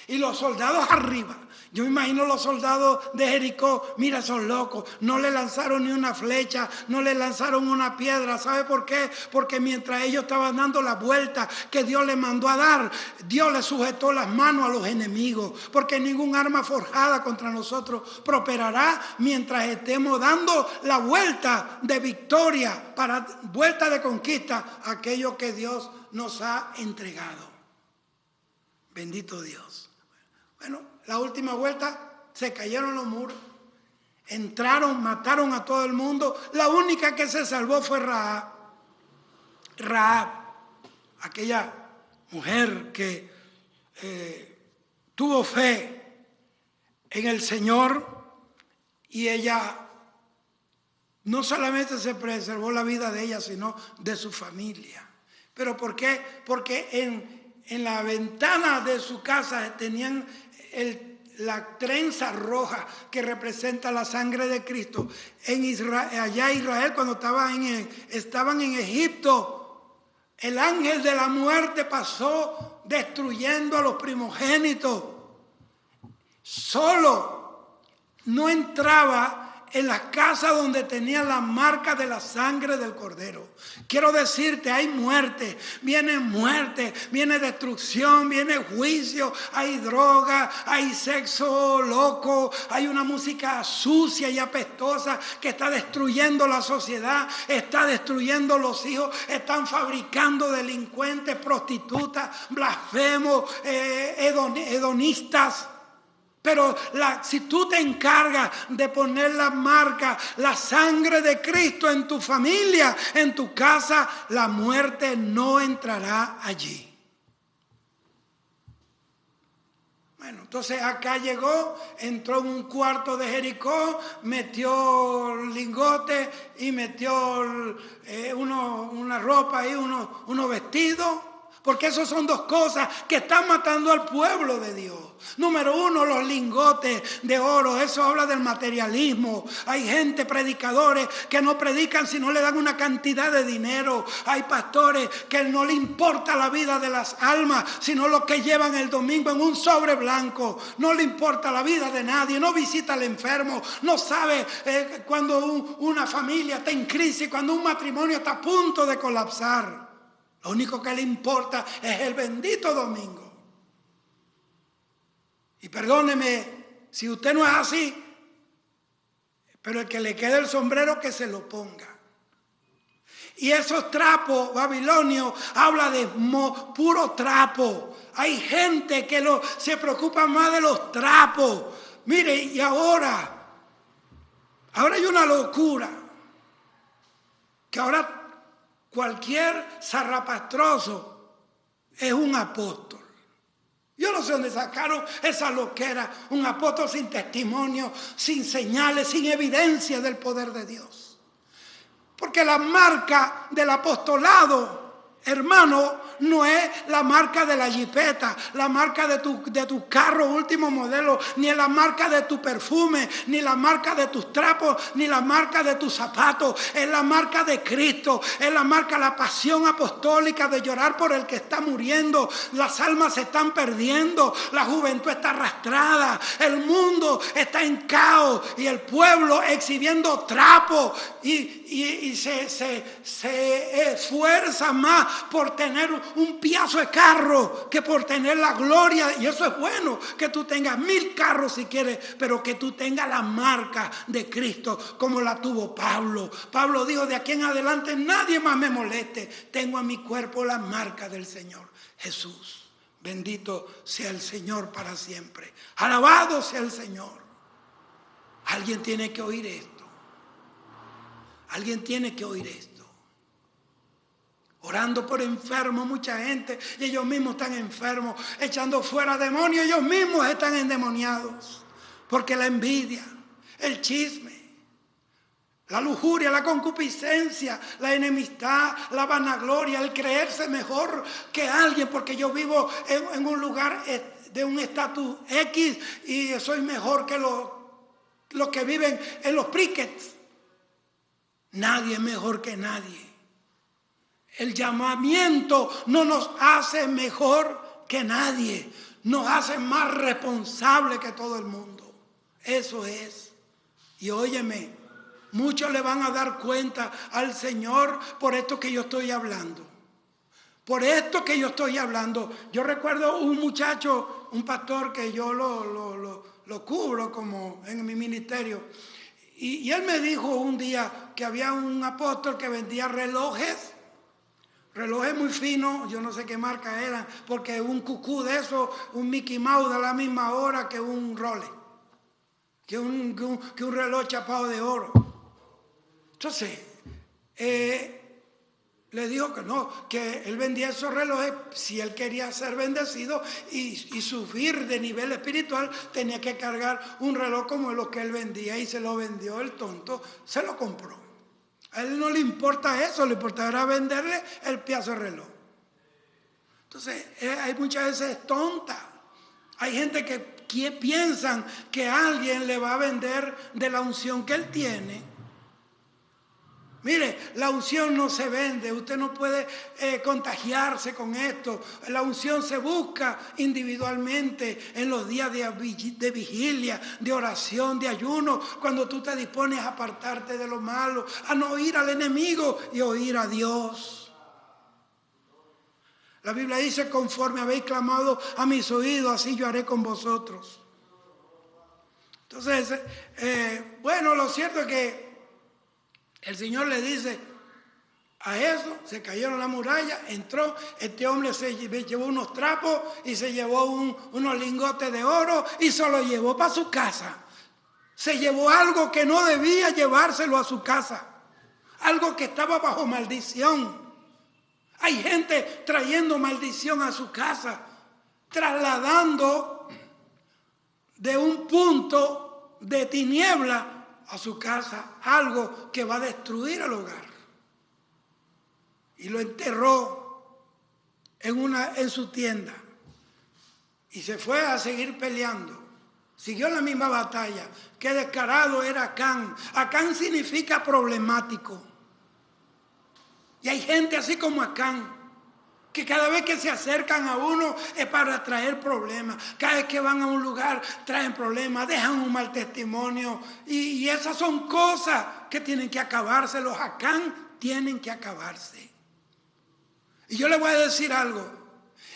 Y los soldados arriba. Yo me imagino los soldados de Jericó, mira, son locos. No le lanzaron ni una flecha, no le lanzaron una piedra. ¿Sabe por qué? Porque mientras ellos estaban dando la vuelta que Dios les mandó a dar, Dios les sujetó las manos a los enemigos. Porque ningún arma forjada contra nosotros prosperará mientras estemos dando la vuelta de victoria, para vuelta de conquista, a aquello que Dios nos ha entregado. Bendito Dios. Bueno, la última vuelta se cayeron los muros, entraron, mataron a todo el mundo. La única que se salvó fue Rahab. Rahab, aquella mujer que tuvo fe en el Señor, y ella no solamente se preservó la vida de ella, sino de su familia. ¿Pero por qué? Porque en la ventana de su casa tenían la trenza roja que representa la sangre de Cristo. En Israel, allá en Israel, cuando estaban en Egipto, el ángel de la muerte pasó destruyendo a los primogénitos. Solo no entraba en las casas donde tenían la marca de la sangre del Cordero. Quiero decirte, hay muerte, viene destrucción, viene juicio, hay droga, hay sexo loco, hay una música sucia y apestosa que está destruyendo la sociedad, está destruyendo los hijos, están fabricando delincuentes, prostitutas, blasfemos, hedonistas. Pero si tú te encargas de poner la marca, la sangre de Cristo en tu familia, en tu casa, la muerte no entrará allí. Bueno, entonces acá llegó, entró en un cuarto de Jericó, metió lingotes y metió una ropa y unos vestidos. Porque esos son dos cosas que están matando al pueblo de Dios. Número uno, los lingotes de oro. Eso habla del materialismo. Hay gente, predicadores, que no predican si no le dan una cantidad de dinero. Hay pastores que no le importa la vida de las almas, sino lo que llevan el domingo en un sobre blanco. No le importa la vida de nadie. No visita al enfermo. No sabe cuando una familia está en crisis, cuando un matrimonio está a punto de colapsar. Lo único que le importa es el bendito domingo. Y perdóneme si usted no es así, pero el que le quede el sombrero que se lo ponga. Y esos trapos babilonios habla de puro trapo. Hay gente que se preocupa más de los trapos. Mire, y ahora hay una locura. Que ahora cualquier zarrapastroso es un apóstol. Yo no sé dónde sacaron esa loquera. Un apóstol sin testimonio, sin señales, sin evidencia del poder de Dios. Porque la marca del apostolado, hermano, no es la marca de la jipeta, la marca de tu carro último modelo, ni es la marca de tu perfume, ni la marca de tus trapos, ni la marca de tus zapatos. Es la marca de Cristo, es la marca, la pasión apostólica de llorar por el que está muriendo. Las almas se están perdiendo, la juventud está arrastrada, el mundo está en caos y el pueblo exhibiendo trapos y se esfuerza más por tener un piazo de carro que por tener la gloria. Y eso es bueno, que tú tengas 1000 carros si quieres, pero que tú tengas la marca de Cristo como la tuvo Pablo. Pablo dijo: de aquí en adelante nadie más me moleste, tengo en mi cuerpo la marca del Señor Jesús. Bendito sea el Señor para siempre, alabado sea el Señor. Alguien tiene que oír esto. Alguien tiene que oír esto. Orando por enfermos, mucha gente, y ellos mismos están enfermos, echando fuera demonios, ellos mismos están endemoniados. Porque la envidia, el chisme, la lujuria, la concupiscencia, la enemistad, la vanagloria, el creerse mejor que alguien, porque yo vivo en un lugar de un estatus X y soy mejor que los que viven en los Priquets. Nadie es mejor que nadie. El llamamiento no nos hace mejor que nadie. Nos hace más responsables que todo el mundo. Eso es. Y óyeme, muchos le van a dar cuenta al Señor por esto que yo estoy hablando. Por esto que yo estoy hablando. Yo recuerdo un muchacho, un pastor que yo lo cubro como en mi ministerio. Y él me dijo un día que había un apóstol que vendía relojes muy finos, yo no sé qué marca eran, porque un cucú de eso, un Mickey Mouse da la misma hora que un Rolex, que un reloj chapado de oro. Entonces, le dijo que no, que él vendía esos relojes si él quería ser bendecido y subir de nivel espiritual, tenía que cargar un reloj como los que él vendía, y se lo vendió el tonto, se lo compró. A él no le importa eso, le importará venderle el pedazo de reloj. Entonces, hay muchas veces tonta. Hay gente que piensan que alguien le va a vender de la unción que él tiene. Mire, la unción no se vende, usted no puede contagiarse con esto. La unción se busca individualmente en los días de vigilia, de oración, de ayuno, cuando tú te dispones a apartarte de lo malo, a no oír al enemigo y oír a Dios. La Biblia dice, conforme habéis clamado a mis oídos, así yo haré con vosotros. Entonces, bueno, lo cierto es que el Señor le dice a eso, se cayeron la muralla, entró, este hombre se llevó unos trapos y se llevó unos lingotes de oro y se lo llevó para su casa. Se llevó algo que no debía llevárselo a su casa, algo que estaba bajo maldición. Hay gente trayendo maldición a su casa, trasladando de un punto de tiniebla a su casa algo que va a destruir el hogar. Y lo enterró en su tienda. Y se fue a seguir peleando. Siguió la misma batalla. Qué descarado era Acán. Acán significa problemático. Y hay gente así como Acán, que cada vez que se acercan a uno es para traer problemas. Cada vez que van a un lugar traen problemas, dejan un mal testimonio. Y esas son cosas que tienen que acabarse. Los Acán tienen que acabarse. Y yo le voy a decir algo.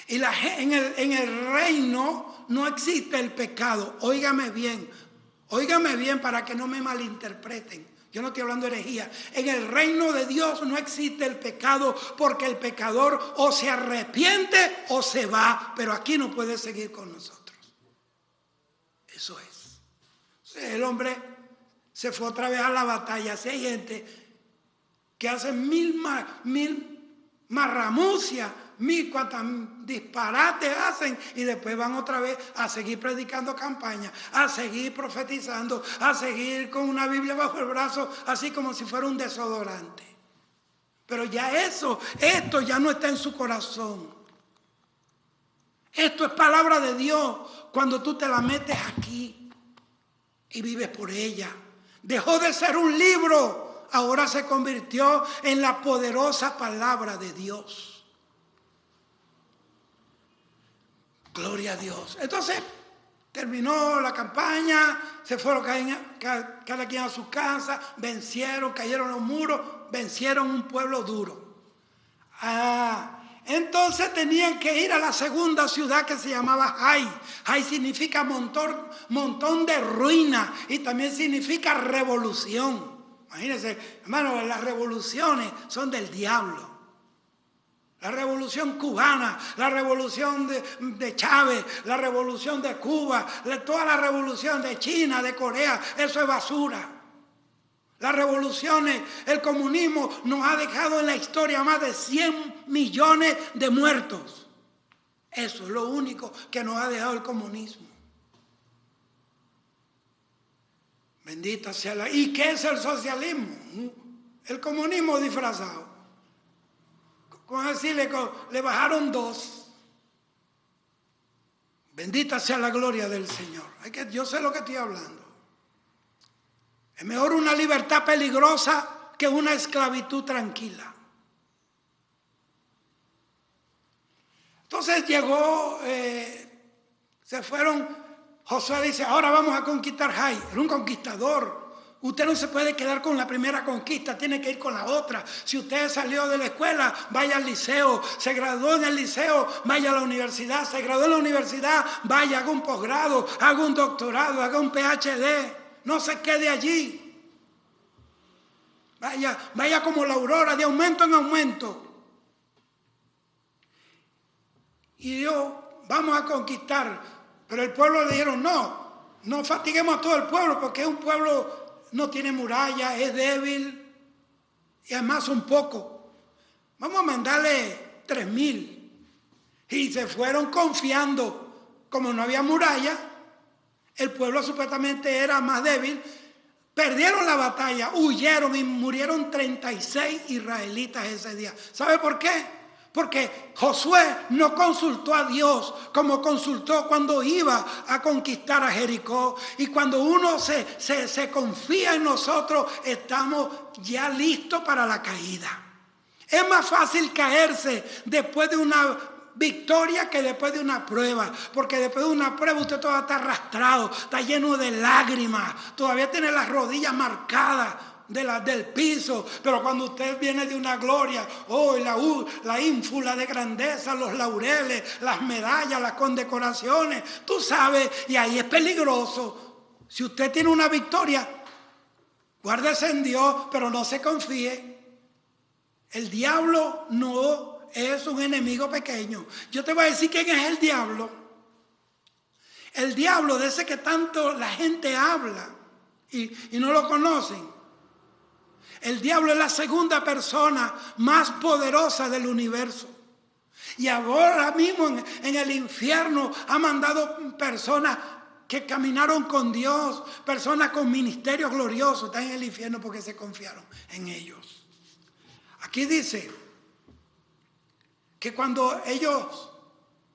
En el reino no existe el pecado. Óigame bien para que no me malinterpreten. Yo no estoy hablando de herejía. En el reino de Dios no existe el pecado, porque el pecador o se arrepiente o se va, pero aquí no puede seguir con nosotros. Eso es. El hombre se fue otra vez a la batalla. Si hay gente que hace mil marramucias, cuantas disparates hacen, y después van otra vez a seguir predicando campaña, a seguir profetizando, a seguir con una Biblia bajo el brazo, así como si fuera un desodorante. Pero ya esto ya no está en su corazón. Esto es palabra de Dios cuando tú te la metes aquí y vives por ella. Dejó de ser un libro, ahora se convirtió en la poderosa palabra de Dios. Gloria a Dios. Entonces, terminó la campaña, se fueron cada quien a su casa, vencieron, cayeron los muros, vencieron un pueblo duro. Entonces tenían que ir a la segunda ciudad que se llamaba Jai. Jai significa montón de ruina y también significa revolución. Imagínense, hermano, las revoluciones son del diablo. La revolución cubana, la revolución de Chávez, la revolución de Cuba, toda la revolución de China, de Corea, eso es basura. Las revoluciones, el comunismo nos ha dejado en la historia más de 100 millones de muertos. Eso es lo único que nos ha dejado el comunismo. Bendita sea la... ¿Y qué es el socialismo? El comunismo disfrazado. Como decirle, le bajaron 2. Bendita sea la gloria del Señor. Yo sé lo que estoy hablando. Es mejor una libertad peligrosa que una esclavitud tranquila. Entonces llegó, se fueron. Josué dice, ahora vamos a conquistar Jai. Era un conquistador. Usted no se puede quedar con la primera conquista, tiene que ir con la otra. Si usted salió de la escuela, vaya al liceo. Se graduó en el liceo, vaya a la universidad. Se graduó en la universidad, vaya, haga un posgrado, haga un doctorado, haga un PhD. No se quede allí. Vaya como la aurora, de aumento en aumento. Y dijo, vamos a conquistar. Pero el pueblo le dijeron, no fatiguemos a todo el pueblo, porque es un pueblo... No tiene muralla, es débil y además son pocos. Vamos a mandarle 3,000. Y se fueron confiando. Como no había muralla, el pueblo supuestamente era más débil. Perdieron la batalla, huyeron y murieron 36 israelitas ese día. ¿Sabe por qué? Porque Josué no consultó a Dios como consultó cuando iba a conquistar a Jericó. Y cuando uno se confía en nosotros, estamos ya listos para la caída. Es más fácil caerse después de una victoria que después de una prueba. Porque después de una prueba usted todavía está arrastrado, está lleno de lágrimas, todavía tiene las rodillas marcadas del piso. Pero cuando usted viene de una gloria, la ínfula de grandeza, los laureles, las medallas, las condecoraciones, tú sabes, y ahí es peligroso. Si usted tiene una victoria, guárdese en Dios, pero no se confíe. El diablo no es un enemigo pequeño. Yo te voy a decir quién es el diablo. El diablo, de ese que tanto la gente habla y no lo conocen. El diablo es la segunda persona más poderosa del universo. Y ahora mismo en el infierno ha mandado personas que caminaron con Dios, personas con ministerios gloriosos, están en el infierno porque se confiaron en ellos. Aquí dice que cuando ellos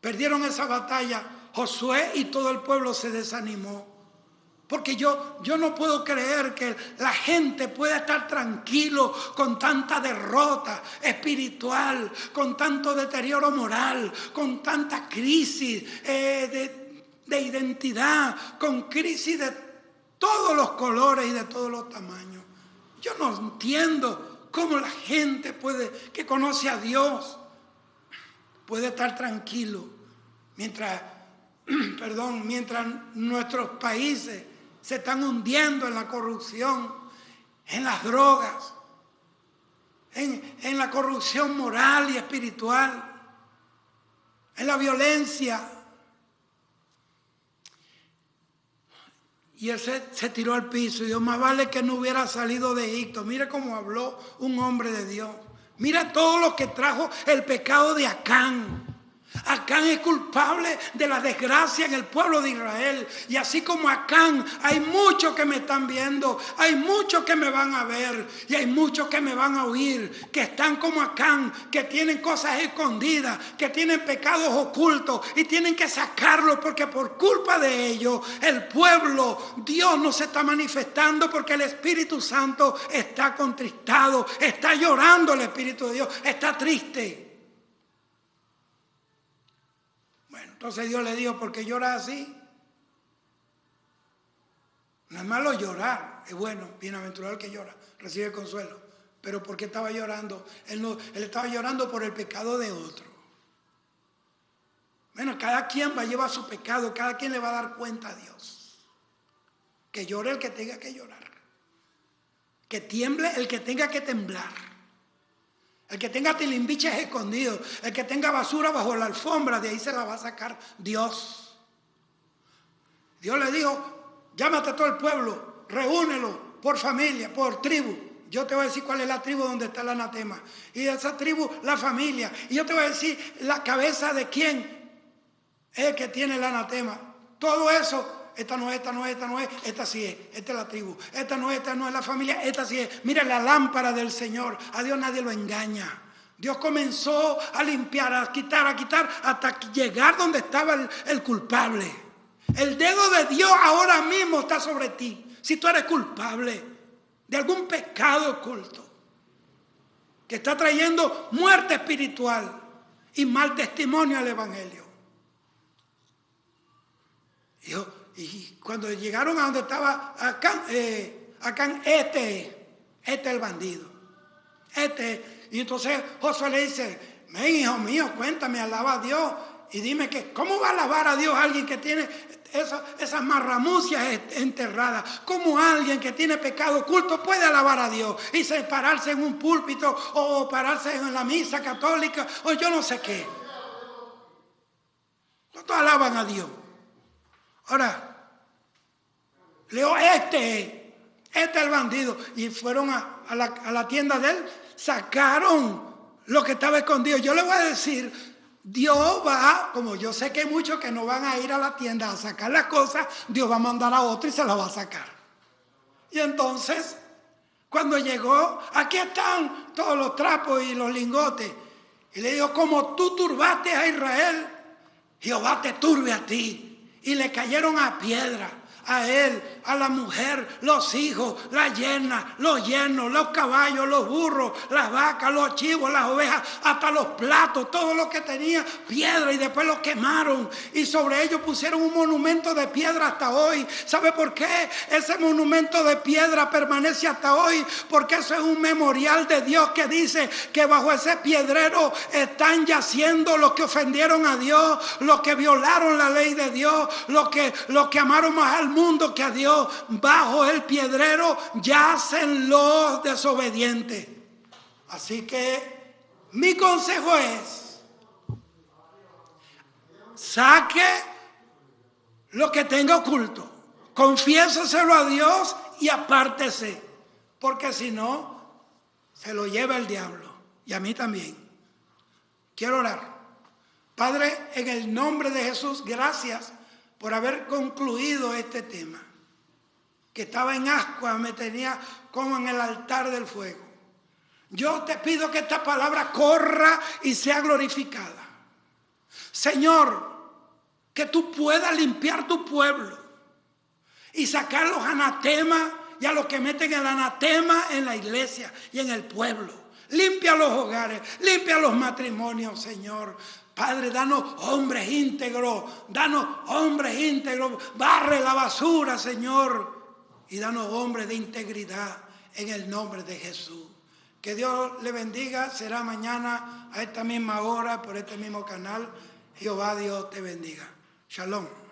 perdieron esa batalla, Josué y todo el pueblo se desanimó. Porque yo no puedo creer que la gente pueda estar tranquilo con tanta derrota espiritual, con tanto deterioro moral, con tanta crisis de identidad, con crisis de todos los colores y de todos los tamaños. Yo no entiendo cómo la gente que conoce a Dios puede estar tranquilo mientras nuestros países se están hundiendo en la corrupción, en las drogas, en la corrupción moral y espiritual, en la violencia. Y él se tiró al piso y dijo, más vale que no hubiera salido de Egipto. Mira cómo habló un hombre de Dios. Mira todo lo que trajo el pecado de Acán. Acán es culpable de la desgracia en el pueblo de Israel. Y así como Acán, hay muchos que me están viendo, hay muchos que me van a ver y hay muchos que me van a oír, que están como Acán, que tienen cosas escondidas, que tienen pecados ocultos y tienen que sacarlos porque por culpa de ellos el pueblo, Dios no se está manifestando porque el Espíritu Santo está contristado, está llorando el Espíritu de Dios, está triste. Entonces Dios le dijo, ¿por qué lloras así? No es malo llorar, es bueno, bienaventurado el que llora, recibe consuelo. Pero ¿por qué estaba llorando? Él estaba llorando por el pecado de otro. Bueno, cada quien va a llevar su pecado, cada quien le va a dar cuenta a Dios. Que llore el que tenga que llorar. Que tiemble el que tenga que temblar. El que tenga tilimbiches escondidos, el que tenga basura bajo la alfombra, de ahí se la va a sacar Dios. Dios le dijo, llámate a todo el pueblo, reúnelo por familia, por tribu. Yo te voy a decir cuál es la tribu donde está el anatema. Y de esa tribu, la familia. Y yo te voy a decir la cabeza de quién es el que tiene el anatema. Todo eso. Esta no es, esta sí es, esta es la tribu. Esta no es la familia, esta sí es. Mira la lámpara del Señor, a Dios nadie lo engaña. Dios comenzó a limpiar, a quitar, hasta llegar donde estaba el culpable. El dedo de Dios ahora mismo está sobre ti. Si tú eres culpable de algún pecado oculto que está trayendo muerte espiritual y mal testimonio al Evangelio. Y cuando llegaron a donde estaba Acán, este es el bandido. Y entonces Josué le dice, ven hijo mío, cuéntame, alaba a Dios. Y dime que, ¿cómo va a alabar a Dios alguien que tiene esas marramucias enterradas? ¿Cómo alguien que tiene pecado oculto puede alabar a Dios? Y pararse en un púlpito o pararse en la misa católica o yo no sé qué. No todos alaban a Dios. Ahora, leo este es el bandido. Y fueron a la tienda de él, sacaron lo que estaba escondido. Yo le voy a decir, Dios va, como yo sé que hay muchos que no van a ir a la tienda a sacar las cosas, Dios va a mandar a otro y se las va a sacar. Y entonces, cuando llegó, aquí están todos los trapos y los lingotes. Y le dijo, como tú turbaste a Israel, Jehová te turbe a ti. Y le cayeron a piedra, a él, a la mujer, los hijos, la yerna, los yernos, los caballos, los burros, las vacas, los chivos, las ovejas, hasta los platos, todo lo que tenía piedra, y después lo quemaron y sobre ellos pusieron un monumento de piedra hasta hoy. ¿Sabe por qué? Ese monumento de piedra permanece hasta hoy, porque eso es un memorial de Dios que dice que bajo ese piedrero están yaciendo los que ofendieron a Dios, los que violaron la ley de Dios, los que amaron más al mundo que a Dios. Bajo el piedrero yacen los desobedientes. Así que mi consejo es: saque lo que tenga oculto, confiéseselo a Dios y apártese, porque si no, se lo lleva el diablo, y a mí también. Quiero orar. Padre, en el nombre de Jesús, gracias por haber concluido este tema, que estaba en ascuas, me tenía como en el altar del fuego. Yo te pido que esta palabra corra y sea glorificada. Señor, que tú puedas limpiar tu pueblo y sacar los anatemas y a los que meten el anatema en la iglesia y en el pueblo. Limpia los hogares, limpia los matrimonios, Señor. Padre, danos hombres íntegros, barre la basura, Señor, y danos hombres de integridad en el nombre de Jesús. Que Dios le bendiga. Será mañana a esta misma hora por este mismo canal. Jehová Dios te bendiga. Shalom.